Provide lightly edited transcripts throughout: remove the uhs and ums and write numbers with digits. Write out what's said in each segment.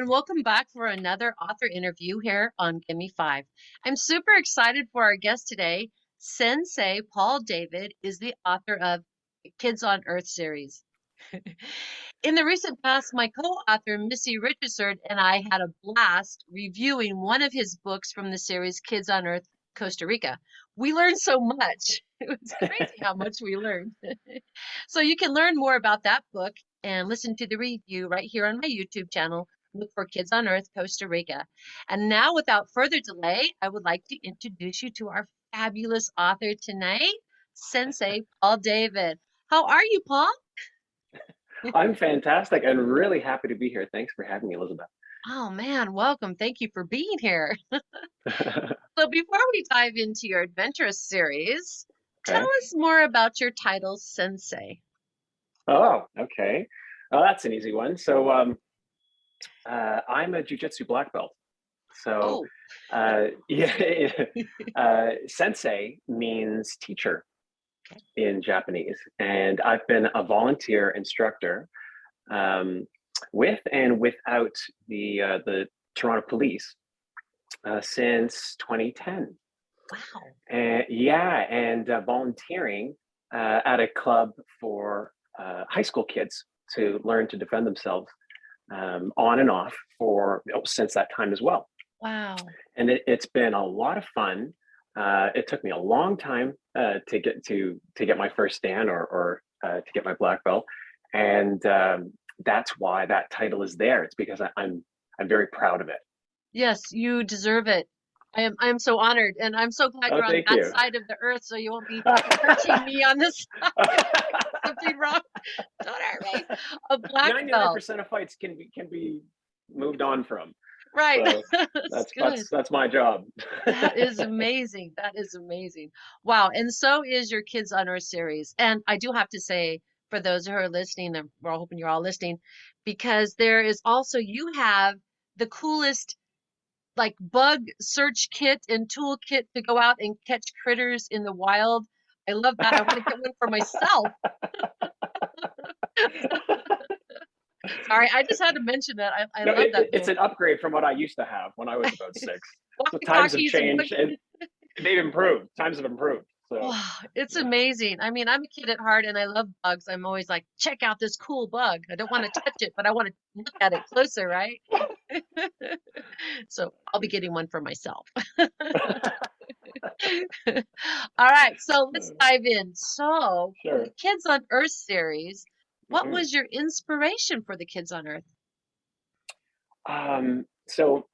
and welcome back for another author interview here on Gimme 5. I'm super excited for our guest today. Sensei Paul David is the author of the Kids on Earth series. In the recent past, my co-author Missy Richardson and I had a blast reviewing one of his books from the series Kids on Earth, Costa Rica. We learned so much. It was crazy how much we learned. So you can learn more about that book and listen to the review right here on my YouTube channel. Look for Kids on Earth, Costa Rica. And now, without further delay, I would like to introduce you to our fabulous author tonight, Sensei Paul David. How are you, Paul? I'm fantastic and really happy to be here. Thanks for having me, Elizabeth. Oh man, welcome. Thank you for being here. So before we dive into your adventurous series, tell Okay. us more about your title, Sensei. Oh, okay. Oh, that's an easy one. So I'm a jiu-jitsu black belt. So Oh, yeah, sensei means teacher okay. in Japanese. And I've been a volunteer instructor with and without the Toronto Police since 2010. Wow. And volunteering at a club for high school kids to learn to defend themselves on and off for since that time as well. Wow. And it's been a lot of fun. It took me a long time to get my first dan or to get my black belt, and that's why that title is there. It's because I'm very proud of it. Yes, you deserve it. I am so honored, and I'm so glad Oh, you're on thank that you. side of the earth, so you won't be hurting me on this side. Something wrong. Don't hurt me. A black belt. 99% of fights can be moved on from. Right. So That's that's good. that's that's my job. That is amazing. That is amazing. Wow. And so is your Kids on Earth series. And I do have to say, for those who are listening, and we're all hoping you're all listening, because there is also, you have the coolest like bug search kit and toolkit to go out and catch critters in the wild. I love that. I want to get one for myself. Sorry, I just had to mention that. I No, love that it's tool. an upgrade from what I used to have when I was about 6. So times have Walkie-talkies and changed and they've improved. Times have improved. So wow, it's yeah. amazing. I mean, I'm a kid at heart and I love bugs. I'm always like, check out this cool bug. I don't want to touch it, but I want to look at it closer, right? So I'll be getting one for myself. All right, so let's dive in. So for the Sure. Kids on Earth series, what Mhm. was your inspiration for the Kids on Earth? So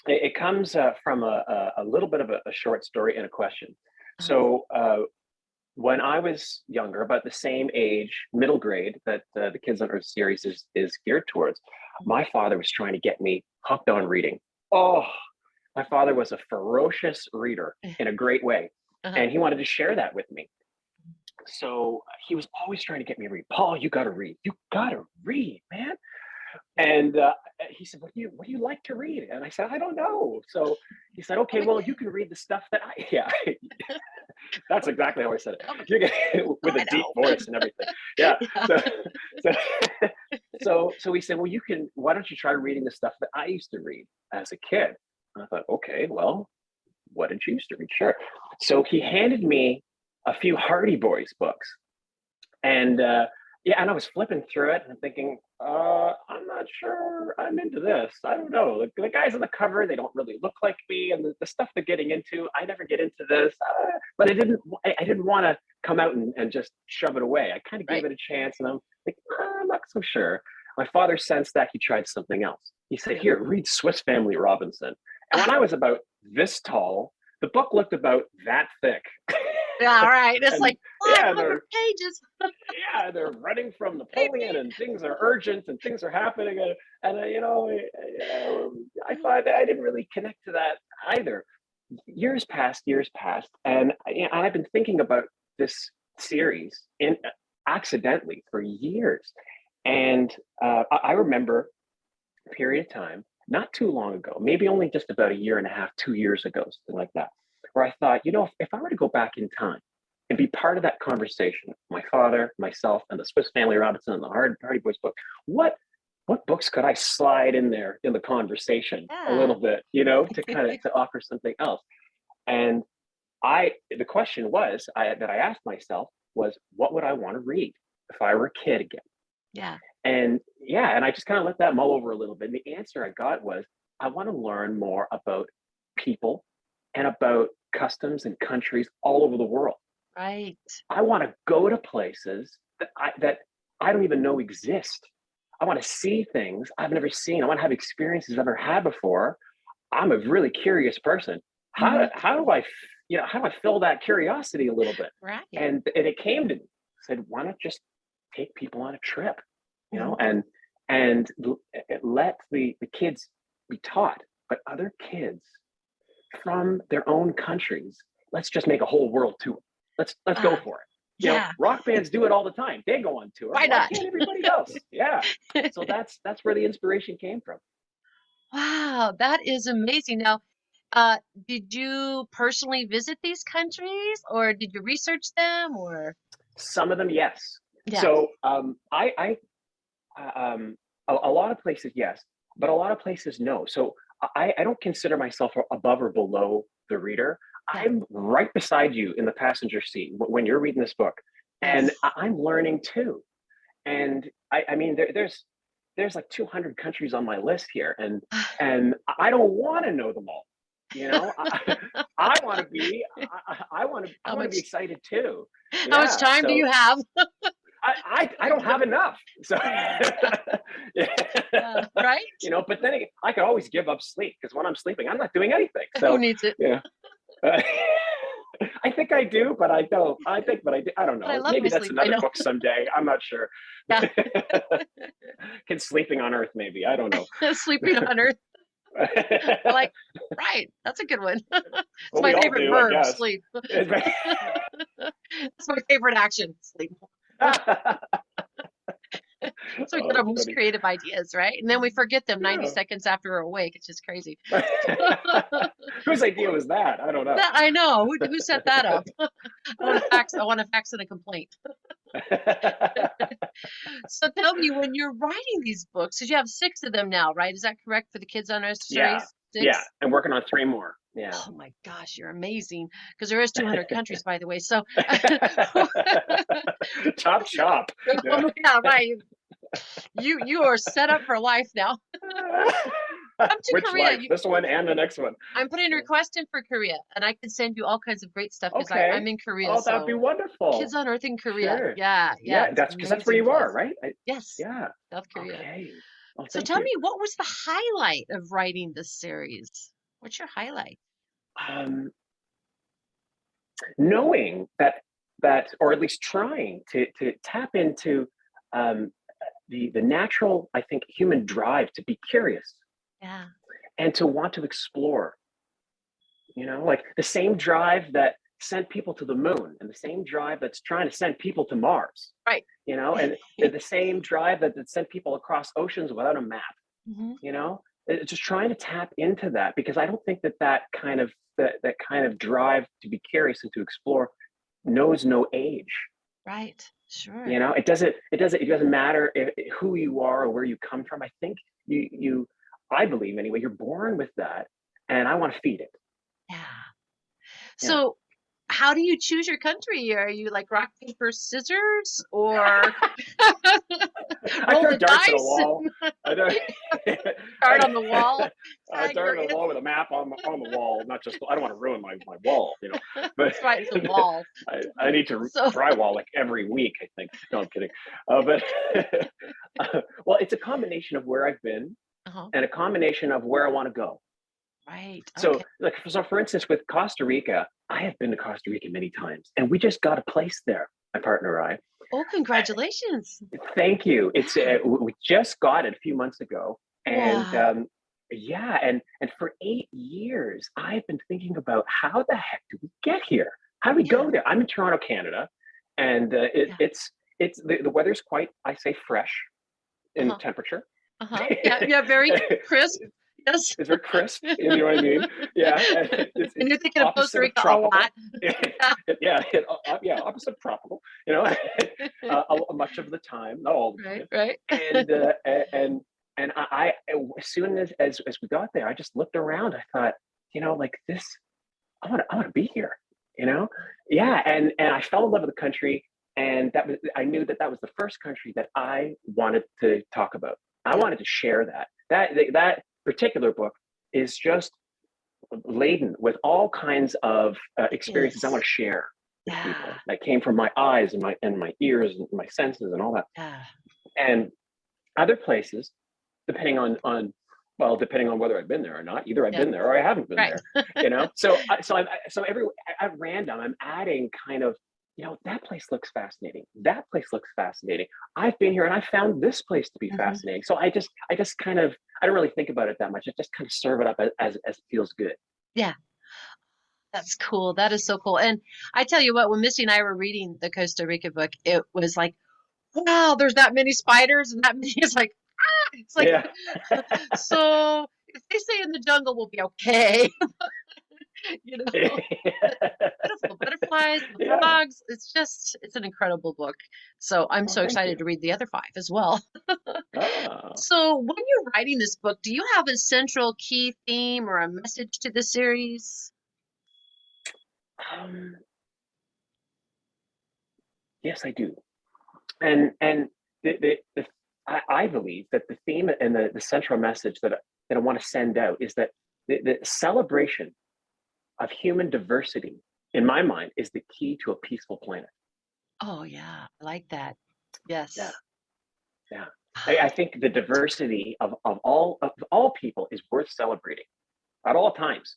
it comes from a little bit of a short story and a question. Uh-huh. So when I was younger, about the same age, middle grade, that the Kids on Earth series is geared towards, my father was trying to get me hooked on reading. Oh, my father was a ferocious reader in a great way, Uh-huh. and he wanted to share that with me. So he was always trying to get me to read. Paul, you got to read. You got to read, man. And he said, what do you like to read? And I said, I don't know. So he said, okay, I'm a well, kid. you can read the stuff that I, yeah, that's exactly how I said I'm a it. You get with a I deep know. voice and everything. Yeah. Yeah. So, so, so he said, well, why don't you try reading the stuff that I used to read as a kid? And I thought, okay, well, what did you used to read? Sure. So he handed me a few Hardy Boys books. And yeah, and I was flipping through it and thinking, I'm not sure I'm into this. I don't know. The guys on the cover, they don't really look like me, and the stuff they're getting into, I never get into this. But I didn't want to come out and just shove it away. I kind of gave Right. it a chance, and I'm like, I'm not so sure. My father sensed that he tried something else. He said, "Here, read Swiss Family Robinson." And when I was about this tall, the book looked about that thick. Yeah, all right. It's And like yeah, 500 pages. they're running from Hey, Napoleon, and things are urgent, and things are happening, and I thought I didn't really connect to that either. Years passed, and I've been thinking about this series in accidentally for years, and I remember a period of time not too long ago, maybe only just about a year and a half, 2 years ago, something like that, where I thought, if I were to go back in time and be part of that conversation, my father, myself, and the Swiss Family Robinson and the Hardy Boys book, what what books could I slide in there in the conversation a Yeah. little bit, to kind of to offer something else. And the question was that I asked myself was, what would I want to read if I were a kid again? Yeah. And and I just kind of let that mull over a little bit. And the answer I got was, I want to learn more about people and about customs and countries all over the world. Right. I want to go to places that I don't even know exist. I want to see things I've never seen. I want to have experiences I've never had before. I'm a really curious person. How do I fill that curiosity a little bit? Right. And it came to me. I said, why not just take people on a trip, and let the kids be taught, but other kids from their own countries. Let's just make a whole world tour. Let's go for it. Rock bands do it all the time. They go on tour. Why not? Can't everybody else? Yeah. So that's where the inspiration came from. Wow, that is amazing. Now, did you personally visit these countries, or did you research them, or? Some of them, yes. Yeah. So I a lot of places, yes, but a lot of places, no. So I don't consider myself above or below the reader. Yeah. I'm right beside you in the passenger seat when you're reading this book, and I'm learning too. And I mean, there's like 200 countries on my list here, and I don't want to know them all. I want to be excited too. How much time do you have? I don't have enough. So right. But then I could always give up sleep, because when I'm sleeping, I'm not doing anything. So who needs it? Yeah. I think I do, but I don't. I don't know. Maybe that's sleep. another book someday. I'm not sure. Yeah. Can Sleeping on Earth, maybe. I don't know. Sleeping on Earth. Right. That's a good one. It's my favorite verb, sleep. It's my favorite action, sleep. So we get our most creative ideas, right? And then we forget them 90 seconds after we're awake. It's just crazy. Whose idea was that? I don't know. I know. Who set that up? I want to fax in a complaint. So tell me, when you're writing these books, because you have 6 of them now, right? Is that correct for the Kids on Earth series? 6? Yeah, I'm working on 3 more. Yeah. Oh my gosh, you're amazing. Because there is 200 countries, by the way. So chop chop. Yeah, right. You are set up for life now. Come to Which Korea. life? This one and the next one. I'm putting a request in for Korea, and I can send you all kinds of great stuff, because I'm in Korea. Oh, that'd be wonderful. Kids on Earth in Korea. Sure. Yeah. That's because that's where you are, right? Yes. Yeah. South Korea. Okay. Well, so tell me, what was the highlight of writing this series? What's your highlight? Knowing that, or at least trying to tap into the natural, I think, human drive to be curious. Yeah. And to want to explore. Like the same drive that sent people to the moon, and the same drive that's trying to send people to Mars. Right. And the same drive that sent people across oceans without a map. Mm-hmm. It's just trying to tap into that, because I don't think that kind of drive to be curious and to explore knows no age. Right. Sure. It doesn't matter who you are or where you come from. I think I believe anyway, you're born with that, and I want to feed it. Yeah. So how do you choose your country? Are you like rock, paper, scissors, or I throw darts at a wall? Dart on the wall. I dart on the wall with a map on the wall. Not just, I don't want to ruin my wall, But that's right, it's a wall. I need to drywall like every week, I think. No, I'm kidding. But well, it's a combination of where I've been and a combination of where I want to go. Right. So, for instance, with Costa Rica, I have been to Costa Rica many times, and we just got a place there, my partner and I. Oh, congratulations! Thank you. It's we just got it a few months ago, and and for 8 years, I've been thinking about how the heck do we get here? How do we go there? I'm in Toronto, Canada, and it's the weather's quite, I say, fresh in temperature. Yeah, very crisp. Yes. It's very crisp. You know what I mean? Yeah. And you're thinking of Costa Rica a lot. Opposite tropical. Much of the time, not all the time. Right. And as soon as we got there, I just looked around. I thought, like this, I want to be here, Yeah. And I fell in love with the country. And I knew that was the first country that I wanted to talk about. I Yeah. wanted to share that. That particular book is just laden with all kinds of experiences I want Yes. to share with people Yeah. that came from my eyes and my ears and my senses and all that. Yeah. And other places, depending on whether I've been there or not. Either I've Yeah. been there or I haven't been Right. there. So every at random, I'm adding kind of, that place looks fascinating. That place looks fascinating. I've been here and I found this place to be Hmm. fascinating. So I just kind of, I don't really think about it that much. I just kind of serve it up as it feels good. Yeah. That's cool. That is so cool. And I tell you what, when Misty and I were reading the Costa Rica book, it was like, wow, there's that many spiders and that many. It's like, it's like, Yeah. so if they stay in the jungle, we'll be okay. The beautiful butterflies, the Yeah. frogs. It's an incredible book. So I'm Oh, so thank excited you. to read the other five as well. Oh. So when you're writing this book, do you have a central key theme or a message to the series? Um, yes, I do. And I believe that the theme and the central message that I want to send out is that the celebration of human diversity, in my mind, is the key to a peaceful planet. Oh yeah, I like that. Yeah, Yes. yeah. I think the diversity of all people is worth celebrating at all times.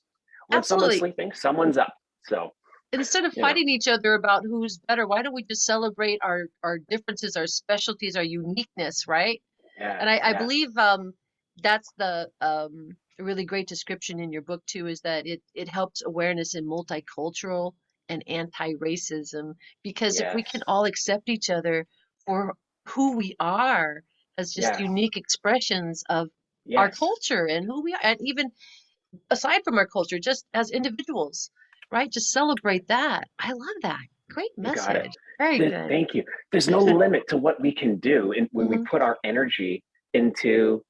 When someone's Absolutely. sleeping, someone's up. So, Instead of you know, fighting each other about who's better, why don't we just celebrate our differences, our specialties, our uniqueness, right? yeah, And I yeah, believe that's the really great description in your book too, is that it helps awareness in multicultural and anti-racism. Because if we yes, can all accept each other for who we are as just yes, unique expressions of our yes. culture and who we are, and even aside from our culture, just as individuals, right? Just celebrate that. I love that. Great You got it. message. Very good. Thank you. There's no limit to what we can do when we Hmm. put our energy into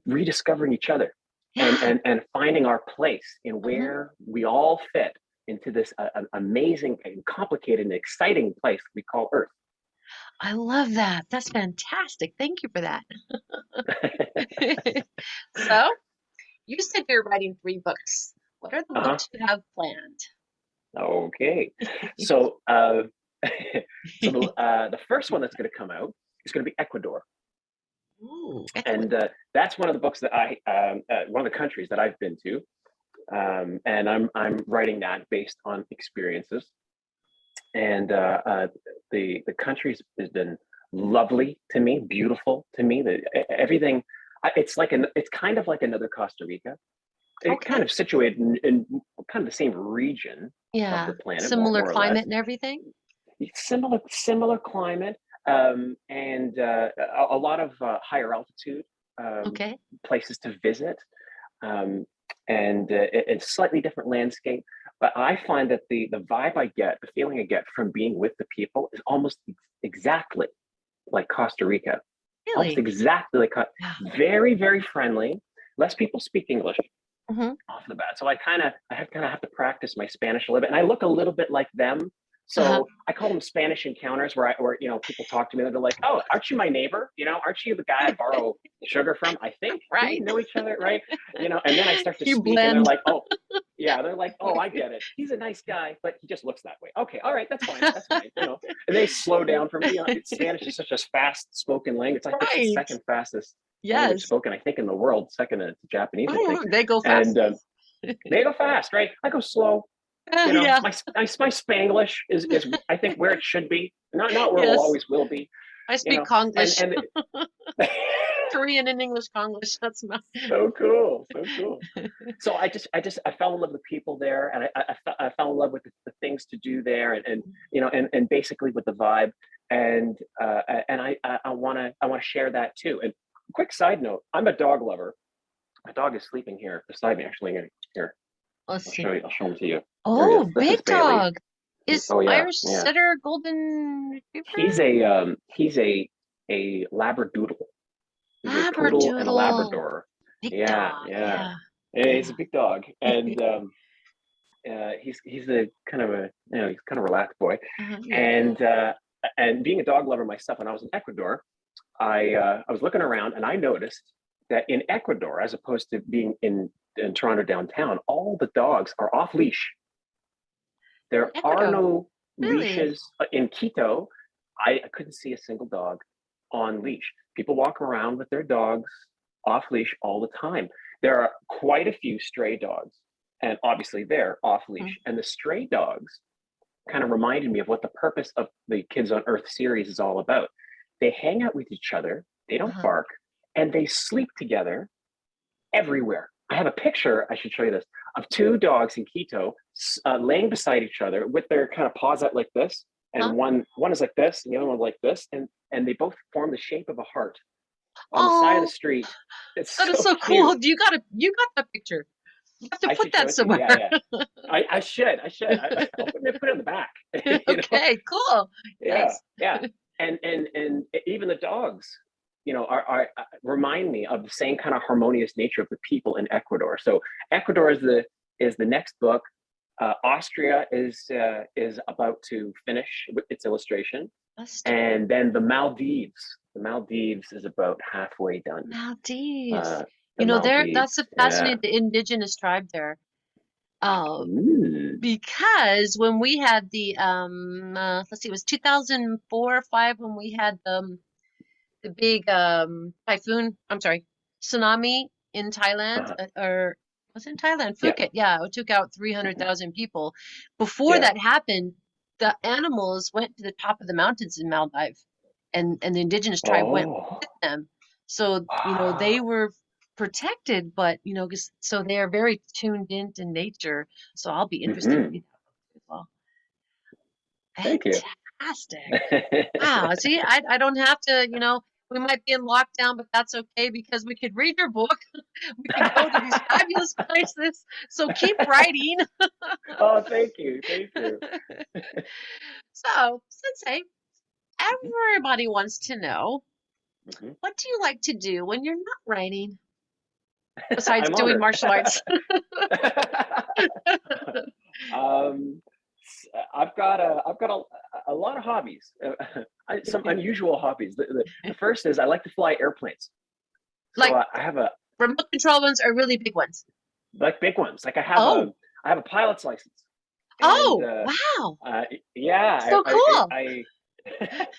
rediscovering each other and, Yeah. and, and finding our place in Hmm. where we all fit into this amazing and complicated and exciting place we call Earth. I love that. That's fantastic. Thank you for that. So, you said you're writing three books. What are the Uh-huh. books you have planned? Okay. So, the first one that's going to come out is going to be Ecuador. Ooh, And Ecuador. that's one of the books that one of the countries that I've been to, and I'm writing that based on experiences. And the country has been lovely to me, beautiful to me. Everything, it's kind of like another Costa Rica. It Okay. kind of situated in kind of the same region of Yeah. the planet, Similar more or less. climate and everything. Similar climate, and a lot of higher altitude um, Okay. places to visit, um, and it's slightly different landscape. But I find that the vibe I get, the feeling I get from being with the people is almost exactly like Costa Rica. Almost Really? exactly like Yeah. very, very friendly. Less people speak English Hmm. off the bat. So I have to practice my Spanish a little bit, and I look a little bit like them. Uh-huh. So I call them Spanish encounters, where people talk to me and they're like, "Oh, aren't you my neighbor? Aren't you the guy I borrow sugar from? I think do we Right. know each other, right? And then I start to You speak, and they're blend. like, "Oh, yeah." They're like, "Oh, I get it. He's a nice guy, but he just looks that way." Okay, all right, that's fine. That's fine. And they slow down for me. Spanish is such a fast spoken language. I think it's the Right. second fastest language Yes. spoken, I think, in the world, second to Japanese, I think. Ooh, they go fast. And they go fast, right? I go slow. Yeah. My Spanglish is I think where it should be, not where it Yes. always will be. I You speak know, and Konglish, and Korean and English Konglish. That's my. so cool, so cool. So I fell in love with people there, and I fell in love with the things to do there, and basically with the vibe, and I want to share that too. And quick side note, I'm a dog lover. My dog is sleeping here beside me, actually. Here, Let's I'll see. show you. I'll show him to you. There he is. Oh, This is big Bailey. dog. Is Oh yeah, Irish yeah. Setter Golden Retriever? He's a Labradoodle. He's a poodle and a Labradoodle. Labrador. Big Yeah, dog. yeah. Yeah. Yeah, he's Yeah. a big dog, and he's a kind of a he's kind of a relaxed boy, Yeah. and being a dog lover myself, when I was in Ecuador, I was looking around and I noticed that in Ecuador, as opposed to being in Toronto downtown, all the dogs are off leash. There are Ecuador. no Really? leashes in Quito. I couldn't see a single dog on leash. People walk around with their dogs off leash all the time. There are quite a few stray dogs, and obviously they're off Mm. leash. And the stray dogs kind of reminded me of what the purpose of the Kids on Earth series is all about. They hang out with each other, they don't Uh-huh. bark, and they sleep together everywhere. I have a picture, I should show you this, of two dogs in Quito laying beside each other with their kind of paws out like this. Huh? And one is like this, and the other one like this. And they both form the shape of a heart on the side of the Oh, street. It's that is so so cute. cool. You got that picture. You have to I put should show that it to you. somewhere. Yeah, yeah. I should. I'll put it on the back. Okay, cool. Yeah, Nice. yeah. And even the dogs, are remind me of the same kind of harmonious nature of the people in Ecuador. So Ecuador is the next book. Austria is about to finish with its illustration, and then the Maldives. The Maldives is about halfway done. Maldives. The That's Maldives, a yeah. fascinating, the indigenous tribe there. Mm. Because when we had the let's see, it was 2004 or 5 when we had the big typhoon, I'm sorry, tsunami in Thailand, Uh-huh. or was it in Thailand? Yeah. Phuket, yeah, it took out Mhm. 300,000 people. Before Yeah. that happened, the animals went to the top of the mountains in Maldives, and the indigenous tribe went Oh. with them. So, they Wow. were protected, but, 'cause they are very tuned into nature. So I'll be interested to Hmm. read that as well. Thank you. Fantastic. Wow. See, I don't have to, we might be in lockdown, but that's okay because we could read your book. We could go to these fabulous places. So keep writing. Oh, thank you. Thank you. So, Sensei, Mhm, everybody wants to know, mhm. what do you like to do when you're not writing besides I'm doing honored. martial arts? um, I've got a lot of hobbies. Some unusual hobbies. The first is I like to fly airplanes. So Like I have a remote control ones are really big ones. like big ones. Like Oh, I have a pilot's license, and oh, wow. uh, yeah, So cool.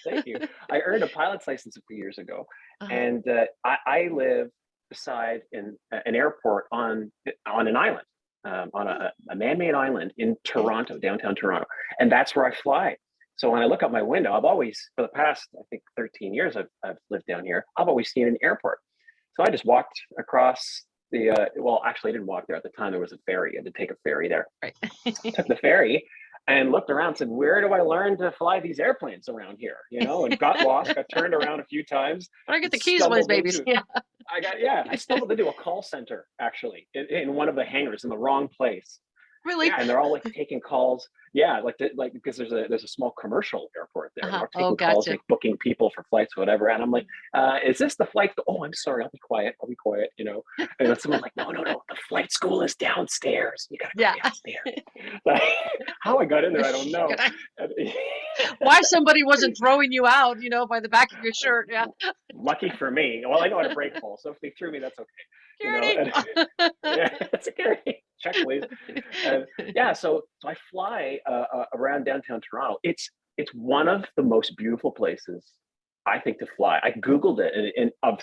thank you. I earned a pilot's license a few years ago, Uh-huh. and I live beside an airport on an island, on a man-made island in Okay. Toronto, downtown Toronto, and that's where I fly. So when I look out my window, I've always, for the past, I think, 13 years I've lived down here, I've always seen an airport. So I just walked across well, actually, I didn't walk there at the time. There was a ferry. I had to take a ferry there. Right. Took the ferry and looked around, said, where do I learn to fly these airplanes around here? And got lost, got turned around a few times, But I get and the keys to one of these stumbled babies. into, Yeah. I stumbled into a call center actually in one of the hangars in the wrong place. Really? Yeah, and they're all like taking calls. Yeah, like because there's a small commercial airport there. They're Uh-huh. all Oh, taking calls, gotcha. like booking people for flights, whatever. And I'm like, is this the flight? Oh, I'm sorry. I'll be quiet. I'll be quiet. And someone's like, no, no, no. The flight school is downstairs. You gotta go Yeah. downstairs. How I got in there, I don't know. Why somebody wasn't throwing you out, by the back of your shirt. Yeah. Lucky for me. Well, I know how to break fall, so if they threw me, that's okay. Security. And yeah, security. Check, please. And yeah, so I fly around downtown Toronto. It's one of the most beautiful places, I think, to fly. I googled it, and of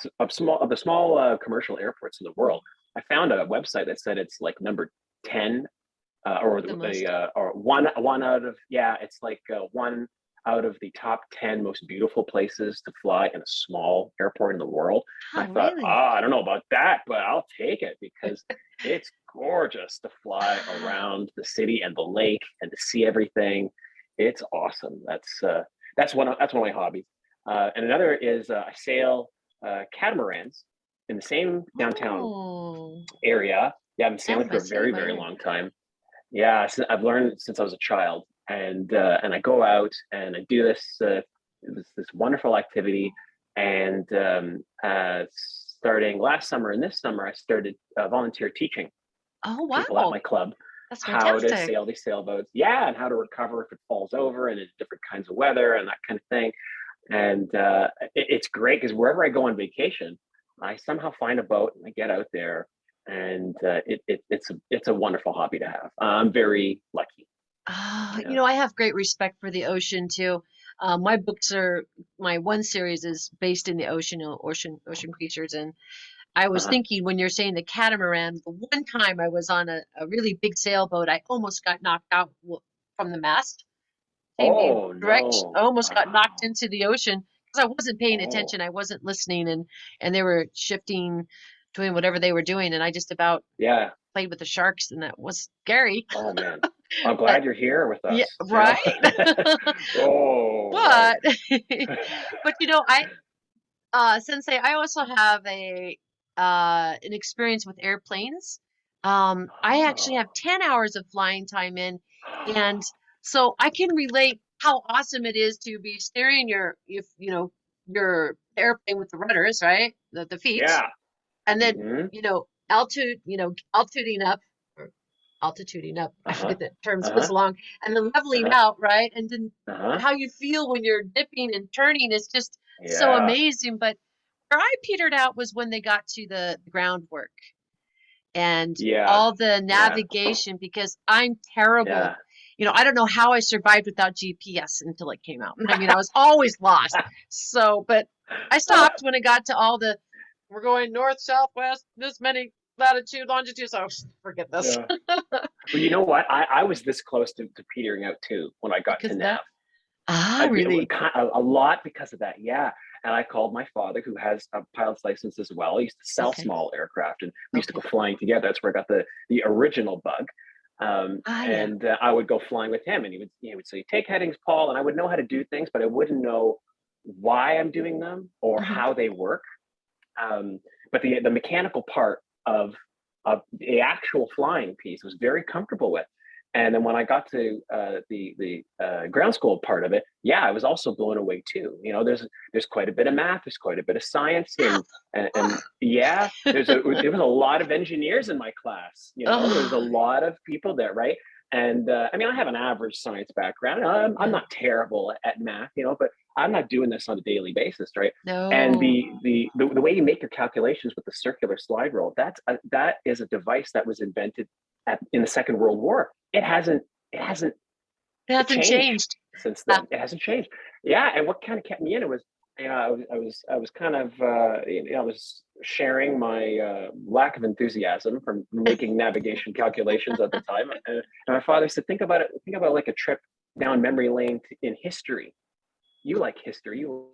the small commercial airports in the world, I found a website that said it's like number 10, The most. or one out of, yeah, it's like one out of the top 10 most beautiful places to fly in a small airport in the world. And Oh, I thought, really? I don't know about that, but I'll take it because it's gorgeous to fly Wow. around the city and the lake and to see everything. It's awesome. That's one of my hobbies. And another is I sail catamarans in the same downtown Oh, area. Yeah, I've been yes, sailing I for a see it very, right very here. long time. Yeah, I've learned since I was a child, and I go out and I do this wonderful activity, And starting last summer and this summer, I started volunteer teaching Oh, people at wow. my club That's how to fantastic. sail these sailboats. Yeah, and how to recover if it falls over and in different kinds of weather and that kind of thing. And it's great because wherever I go on vacation, I somehow find a boat and I get out there, and it's a wonderful hobby to have. I'm very lucky. You Yeah. know, I have great respect for the ocean too. My books are my one series is based in the ocean, you know, ocean creatures. And I was Uh-huh. thinking when you're saying the catamaran, the one time I was on a really big sailboat, I almost got knocked out from the mast. Came Oh direct, I no! almost got knocked Wow. into the ocean because I wasn't paying Oh attention. I wasn't listening, and they were shifting, doing whatever they were doing, and I just about yeah. played with the sharks, and that was scary. Oh man. I'm But glad you're here with yeah, us. You know. right. Oh right. But but you know, Sensei, I also have a an experience with airplanes. I actually have Oh. 10 hours of flying time in, and so I can relate how awesome it is to be steering if you know your airplane with the rudders, right? The feet, Yeah. and then Hmm. altituding up or altituding up. I Uh-huh. forget the term so Uh-huh. long, and then leveling Uh-huh. out, right? And then Uh-huh. how you feel when you're dipping and turning is just so Yeah. amazing. But where I petered out was when they got to the groundwork and Yeah. all the Yeah. navigation because I'm terrible. Yeah. You know, I don't know how I survived without GPS until it came out. I mean, I was always lost. So, but I stopped when it got to all the, we're going north, southwest, this many latitude, longitude. So forget this. Yeah. Well, you know what? I was this close to petering out too when I got to Because of nav. that. Ah, really? A lot because of that. Yeah. And I called my father, who has a pilot's license as well. He used to sell Okay. small aircraft, and we used to go Okay. flying together. That's where I got the original bug. Ah, yeah. And I would go flying with him, and he would say, "Take headings, Paul," and I would know how to do things, but I wouldn't know why I'm doing them or Hmm. how they work. Um, but the mechanical part of the actual flying piece was very comfortable with. And then when I got to the ground school part of it, yeah, I was also blown away too. You know, there's quite a bit of math, there's quite a bit of science, and yeah, there was a lot of engineers in my class. You know, there was a Oh, lot of people there, right? And I mean, I have an average science background. I'm yeah. not terrible at math, you know, but I'm not doing this on a daily basis, right? And No. the way you make your calculations with the circular slide rule, that is a device that was invented in the Second World War. It hasn't It hasn't changed changed. since Ah, then. It hasn't changed. Yeah, and what kind of kept me in it was, you know, I was kind of you know, I was sharing my lack of enthusiasm from making navigation calculations at the time, and my father said, think about like a trip down memory lane in history. You like history, you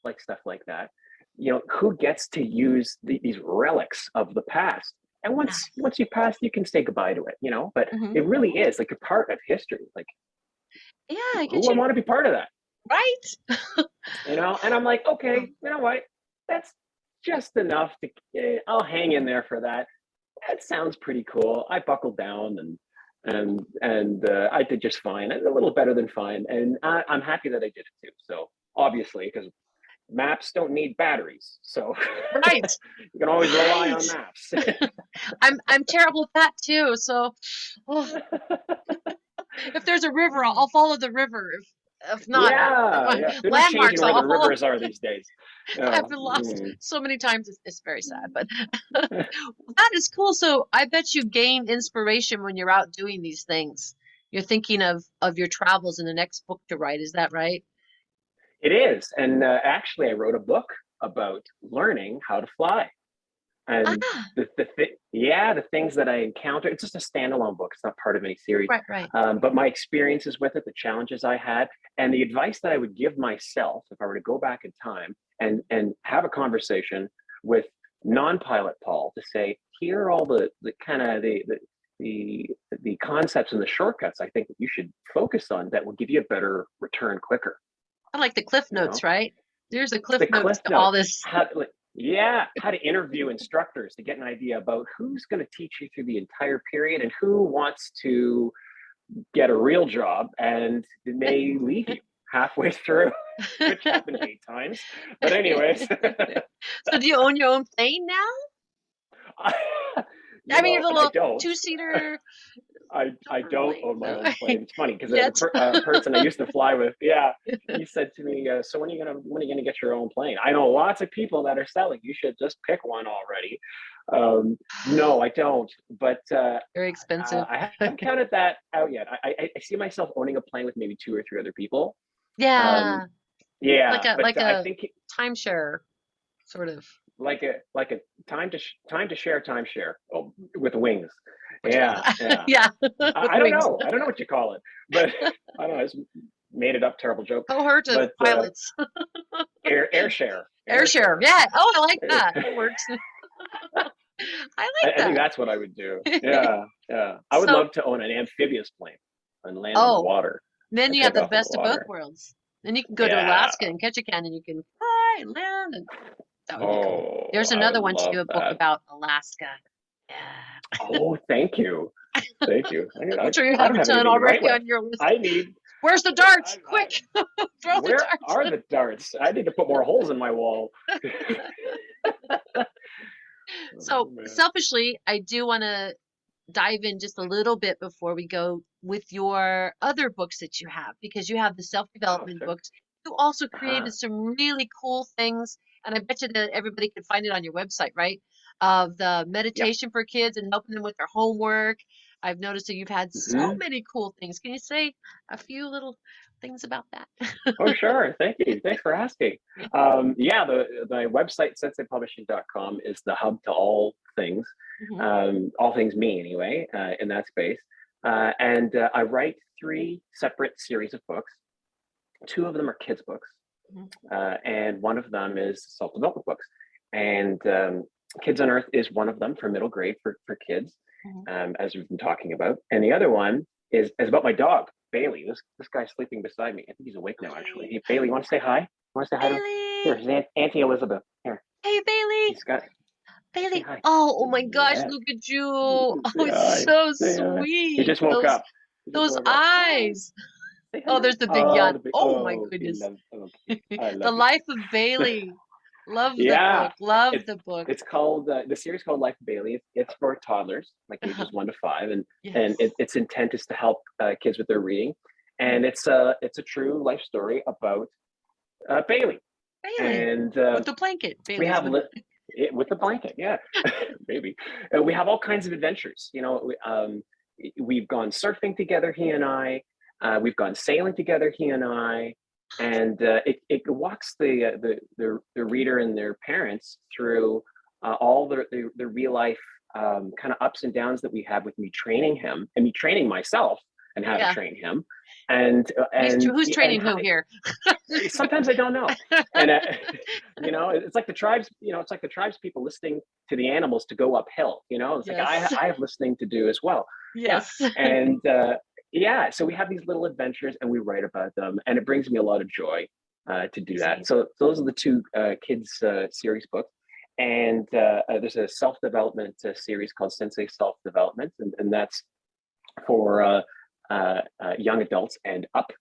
like stuff like that. You know, who gets to use these relics of the past? And ah, once you pass, you can say goodbye to it, you know. But mhm. it really is like a part of history. Like, Yeah, I who get would you. want to be part of that? Right? You know? And I'm like, okay, you know what? That's just enough to. I'll hang in there for that. That sounds pretty cool. I buckled down and I did just fine, a little better than fine, and I'm happy that I did it too. So obviously, because maps don't need batteries, so Right. you can always rely Right. on maps. I'm terrible at that too. So, oh, if there's a river, I'll follow the river. If not, Yeah, yeah. They're not changing landmarks, where the I'll follow. rivers are these days. I've No. been lost Mm. so many times. It's very sad, but that is cool. So I bet you gain inspiration when you're out doing these things. You're thinking of your travels and the next book to write. Is that right? It is, and actually, I wrote a book about learning how to fly. And Ah, yeah, the things that I encounter, it's just a standalone book. It's not part of any series. right, right. But my experiences with it, the challenges I had, and the advice that I would give myself if I were to go back in time and have a conversation with non-pilot Paul to say, here are all the kind of the the concepts and the shortcuts I think that you should focus on that will give you a better return quicker. I like the Cliff You know, Notes, right? There's a the Cliff cliff Notes to all notes, this. how like, yeah, how to interview instructors to get an idea about who's going to teach you through the entire period and who wants to get a real job and may leave you. halfway through, which happened 8 times. But anyways, So do you own your own plane now? I mean, your I little don't. two-seater I don't plane. own my No. own plane. It's funny because Yet. the person I used to fly with, he said to me, "So when are you gonna get your own plane? I know lots of people that are selling. You should just pick one already." No, I don't. But Very expensive. I haven't counted that out yet. I see myself owning a plane with maybe 2 or 3 other people. Um, Yeah, yeah, like but I a think timeshare sort of. like a time to share timeshare with wings. Which, Yeah. yeah, with I don't wings. know. I don't know what you call it, but I don't know. I just made it up. Terrible joke. Cohort of But pilots. air share. Air share. Yeah. Oh, I like I that. That works. I like think that. that's what I would do. Yeah. I would So, love to own an amphibious plane and land on the oh, water then and you have take the off in the best of both water. worlds. Then you can go to Yeah. Alaska and catch a can and you can fly and land, and that would be cool. Oh, There's I would another one love too, a book that. about Alaska. Yeah. Oh, thank you. Thank you. I'm sure you I have don't a have ton anything to write already with. on your list. I need. Where's the darts? Quick, throw the Where darts. are the darts? I need to put more holes in my wall. So Oh, man. selfishly, I do want to dive in just a little bit before we go with your other books that you have, because you have the Oh, self-development sure. books. You also Uh-huh. created some really cool things, and I bet you that everybody can find it on your website, right? Of the Yeah. meditation for kids and helping them with their homework. I've noticed that you've had so Hmm. many cool things. Can you say a few little things about that? Oh, sure. Thank you. Thanks for asking. Yeah, the website senseipublishing.com is the hub to all things, Hmm. all things me anyway, in that space. And I write 3 separate series of books. 2 of them are kids books, and one of them is self-development books. And Kids on Earth is one of them for middle grade for kids, as we've been talking about. And the other one is about my dog, Bailey. This guy's sleeping beside me. I think he's awake now, actually. Hey, Bailey, you want to say hi? You want to say hi to him? Here, Bailey! his Auntie Elizabeth. Here, Hey, Bailey! he's got. Say Bailey! hi. Oh my gosh, Yeah. look at you! Oh, Say it's hi. so Say hi. He sweet. just woke Those up. He just those woke up. Hi. eyes. Say Oh, hello. there's the big Oh, yawn. the big. Oh my Oh, he goodness. loves. Okay, I The love you. Life of Bailey. Love the Yeah, book. Love it's the book. it's called the series called Life of Bailey. It's for toddlers, like Uh-huh. ages 1 to 5, and Yes. its intent is to help kids with their reading, and it's a true life story about Bailey, Bailey. and With the blanket. we Bailey's have with with the blanket, yeah, maybe. We have all kinds of adventures. We've gone surfing together, he and I. We've gone sailing together, he and I, and it walks the reader and their parents through all the real life kind of ups and downs that we have with me training him and me training myself and how to yeah. train him, and Who's training who here? sometimes I don't know, and it's like the tribes. It's like the tribes people listening to the animals to go uphill. It's like Yes. I have listening to do as well. Yeah, Yes. and yeah, so we have these little adventures and we write about them, and it brings me a lot of joy to do that. So those are the 2 kids series books, and there's a self-development series called Sensei Self-Development, and that's for young adults and up.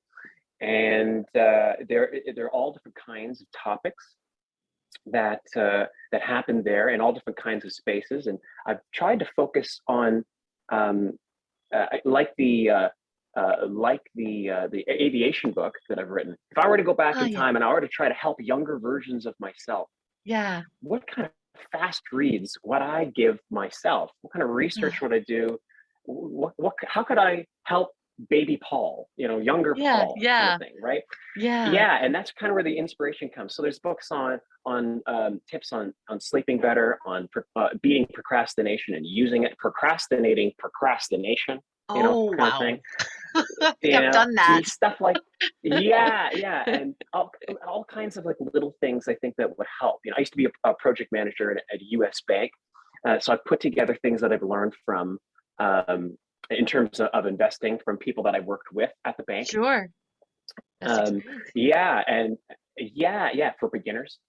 And they're all different kinds of topics that happen there in all different kinds of spaces. And I've tried to focus on like the aviation book that I've written. If I were to go back Oh in yeah. time and I were to try to help younger versions of myself, Yeah. what kind of fast reads would I give myself? What kind of research would I do? How could I help baby Paul, younger Yeah. Paul, kind Yeah. of thing, right? Yeah. Yeah, and that's kind of where the inspiration comes. So there's books on tips on sleeping better, on beating procrastination and using it, procrastination, Oh kind of wow. thing. I think I've done that. Stuff like yeah, and all kinds of like little things I think that would help. I used to be a project manager at a U.S. bank, so I've put together things that I've learned from in terms of investing from people that I worked with at the bank. Sure. That's experience. Yeah, and yeah, for beginners,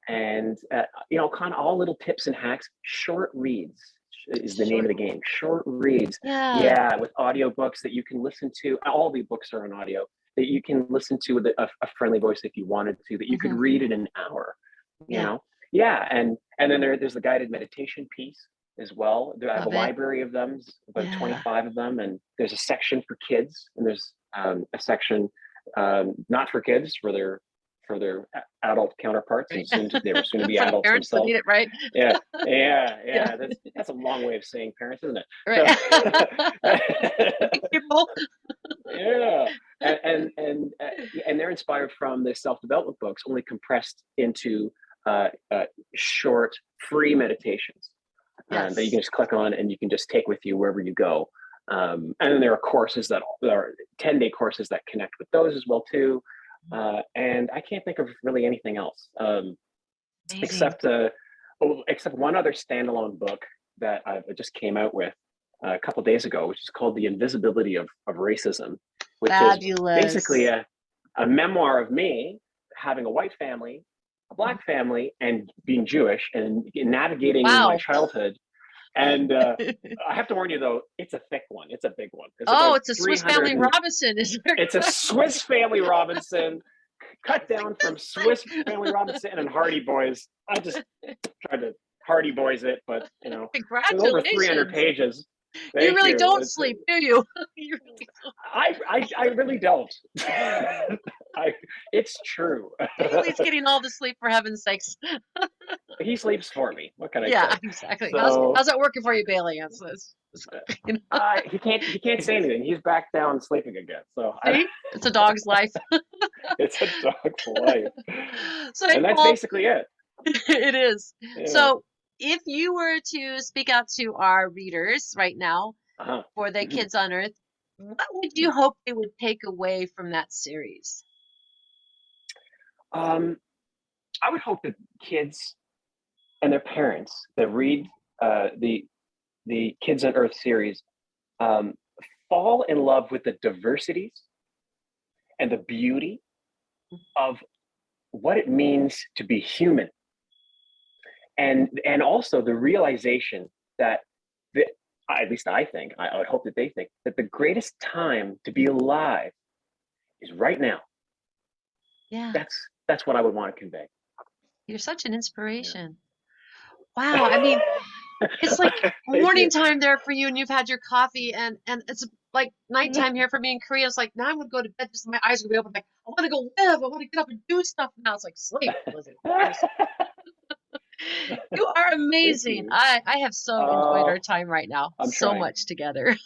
and kind of all little tips and hacks. Short reads is the name of the game. Short reads, Yeah. yeah, with audiobooks that you can listen to. All the books are on audio, that you can listen to with a friendly voice if you wanted to, that you could read in an hour, you know? Yeah. And then there's the guided meditation piece as well. I have a library of them, about 25 of them. And there's a section for kids, and there's a section not for kids, for their adult counterparts. Right. And they were soon to be For the adults parents themselves. that need it, right? Yeah. That's a long way of saying parents, isn't it? Right. People. Yeah. And they're inspired from the self-development books, only compressed into short, free meditations that you can just click on and you can just take with you wherever you go. And then there are courses that are 10-day courses that connect with those as well too. And I can't think of really anything else, except one other standalone book that I just came out with a couple of days ago, which is called The Invisibility of Racism, which Fabulous. is basically a memoir of me having a white family, a black family, and being Jewish, and navigating my childhood. And I have to warn you, though, it's a thick one. It's a big one. It's a Swiss Family Robinson. It's a Swiss Family Robinson, cut down from Swiss Family Robinson and Hardy Boys. I just tried to Hardy Boys it, but congratulations. Over 300 pages. You really don't sleep, do you? You really don't. I really don't. It's true. Bailey's getting all the sleep, for heaven's sakes. He sleeps for me. What can I say? Yeah, exactly. So, how's that working for you, Bailey? He can't say anything. He's back down sleeping again. So it's a dog's life. It's a dog's life. And that's basically it. It is. Yeah. So if you were to speak out to our readers right now for the Kids on Earth, what would you hope they would take away from that series? I would hope that kids and their parents that read the Kids on Earth series fall in love with the diversities and the beauty of what it means to be human. And also the realization that at least I think, I would hope that they think, that the greatest time to be alive is right now. Yeah. That's what I would want to convey. You're such an inspiration. Yeah. Wow. I mean, it's like morning time there for you, and you've had your coffee, and it's like nighttime here for me in Korea. It's like, now I'm going to go to bed, just my eyes are going to be open. Like, I want to go live. I want to get up and do stuff. Now it's like, sleep. You are amazing. I have so enjoyed our time right now. So much together.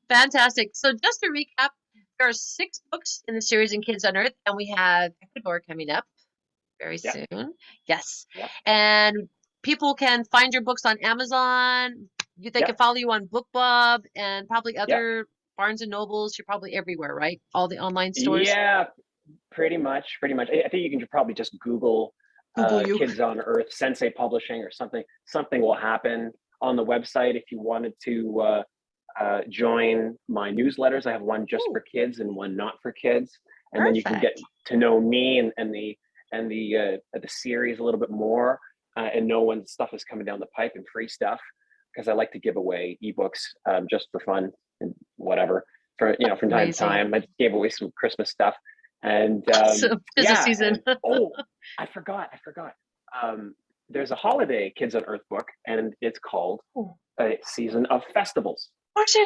Fantastic. So just to recap, there are 6 books in the series in Kids on Earth, and we have Ecuador coming up very soon. Yes. Yep. And people can find your books on Amazon. They can follow you on BookBub and probably other Barnes and Nobles. You're probably everywhere, right? All the online stores. Yeah, pretty much. I think you can probably just Google Kids on Earth, Sensei Publishing, or something. Something will happen on the website. If you wanted to join my newsletters, I have one just for kids and one not for kids, and then you can get to know me and the series a little bit more, and know when stuff is coming down the pipe and free stuff, because I like to give away ebooks just for fun and whatever. From time to time, I gave away some Christmas stuff. And business season. I forgot. There's a holiday Kids on Earth book, and it's called A Season of Festivals.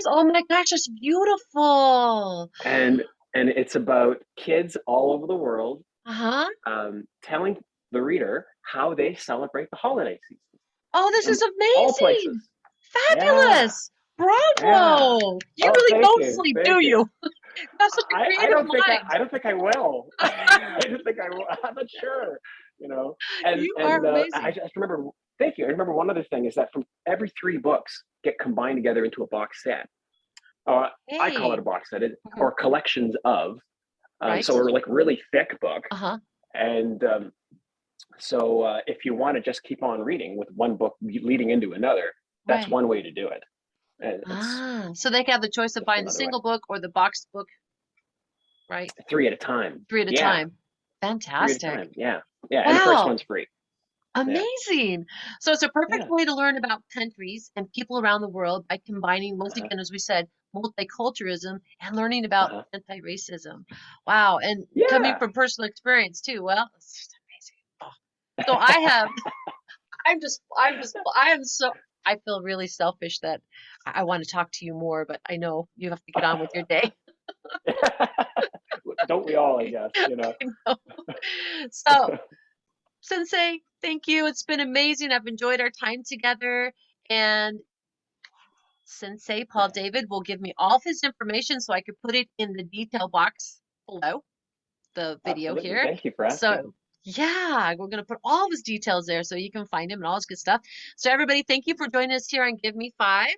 Oh my gosh, it's beautiful. And it's about kids all over the world telling the reader how they celebrate the holiday season. Oh, this is amazing. All places. Fabulous. Bravo. You really don't sleep, do you? That's such a creative mind. I don't think I will. I don't think I will. I'm not sure. And you are amazing. I just remember. Thank you. I remember one other thing is that from every 3 books get combined together into a box set. I call it a box set, or collections of. So we're like really thick book. And so if you want to just keep on reading with one book leading into another, that's one way to do it. So they can have the choice of buying the single book or the boxed book, right? 3 at a time. 3 at a time. Fantastic. 3 at a time. Yeah. Wow. And the first one's free. Yeah. Amazing. So it's a perfect Yeah. way to learn about countries and people around the world by combining, once Uh-huh. again, as we said, multiculturalism and learning about Uh-huh. anti-racism. Wow. And coming Yeah. from personal experience too. Well, it's just amazing. Oh. So I am so, I feel really selfish that I want to talk to you more, but I know you have to get on with your day. Don't we all, I guess, you know? I know. So, Sensei, thank you. It's been amazing. I've enjoyed our time together. And Sensei Paul Yeah. David will give me all of his information so I could put it in the detail box below the video Absolutely. here. Thank you for asking. So, yeah, we're going to put all of his details there so you can find him and all his good stuff. So, everybody, thank you for joining us here on Give Me Five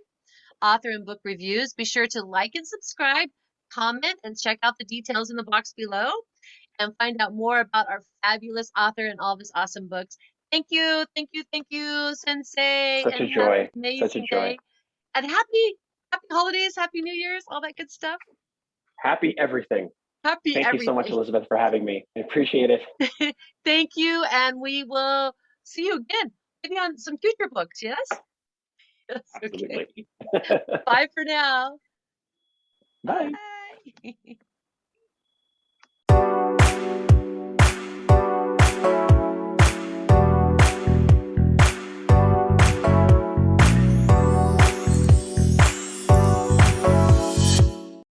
Author and Book Reviews. Be sure to like and subscribe, comment, and check out the details in the box below and find out more about our fabulous author and all of his awesome books. Thank you, Sensei, Such and a have joy. an Such a amazing joy. day. And happy holidays, happy New Year's, all that good stuff. Happy everything. Happy Thank you so much, everything. Elizabeth, for having me. I appreciate it. Thank you, and we will see you again, maybe on some future books, yes? Yes, okay. Absolutely. Bye for now. Bye. Bye.